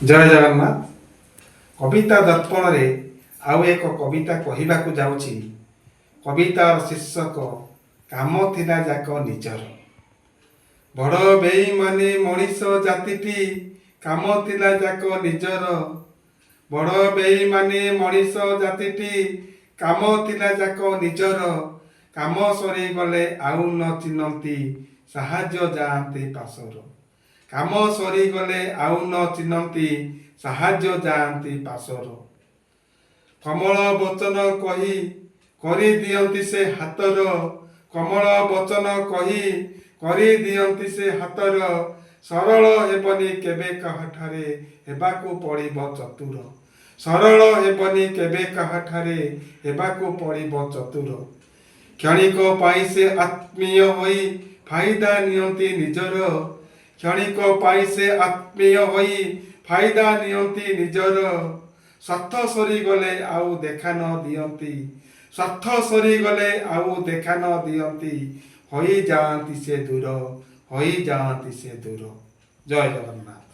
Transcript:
ଜୟ ଜଗନ୍ନାଥ। କବିତା ଦର୍ପଣରେ ଆଉ ଏକ କବିତା କହିବାକୁ ଯାଉଛି। କବିତାର ଶୀର୍ଷକ କାମ ଥିଲା ଯାକ ନିଜର। ବଡ଼ ବେଇମାନେ ମଣିଷ ଜାତିଟି, କାମ ଥିଲା ଯାକ ନିଜର। ବଡ଼ ବେଇମାନେ ମଣିଷ ଜାତିଟି, କାମ ଥିଲା ଯାକ ନିଜର। କାମ ସରିଗଲେ ଆଉ ନ ଚିହ୍ନନ୍ତି, ସାହାଯ୍ୟ ଯାଆନ୍ତି ପାଶର। କାମ ସରିଗଲେ ଆଉ ନ ଚିହ୍ନନ୍ତି, ସାହାଯ୍ୟ ଯାଆନ୍ତି ପାଶର। କମଳ ବଚନ କହି କରିଦିଅନ୍ତି ସେ ହାତର। କମଳ ବଚନ କହି କରିଦିଅନ୍ତି ସେ ହାତର। ସରଳ ହେବନି କେବେ କାହାଠାରେ, ହେବାକୁ ପଡ଼ିବ ଚତୁର। ସରଳ ହେବନି କେବେ କାହାଠାରେ, ହେବାକୁ ପଡ଼ିବ ଚତୁର। କ୍ଷଣିକ ପାଇଁ ସେ ଆତ୍ମୀୟ ହୋଇ ଫାଇଦା ନିଅନ୍ତି ନିଜର। କ୍ଷଣିକ ପାଇଁ ସେ ଆତ୍ମୀୟ ହୋଇ ଫାଇଦା ନିଅନ୍ତି ନିଜର। ସ୍ୱାର୍ଥ ସରିଗଲେ ଆଉ ଦେଖା ନ ଦିଅନ୍ତି। ସ୍ୱାର୍ଥ ସରିଗଲେ ଆଉ ଦେଖା ନ ଦିଅନ୍ତି। ହୋଇଯାଆନ୍ତି ସେ ଦୂର, ହୋଇଯାଆନ୍ତି ସେ ଦୂର। ଜୟ ଜଗନ୍ନାଥ।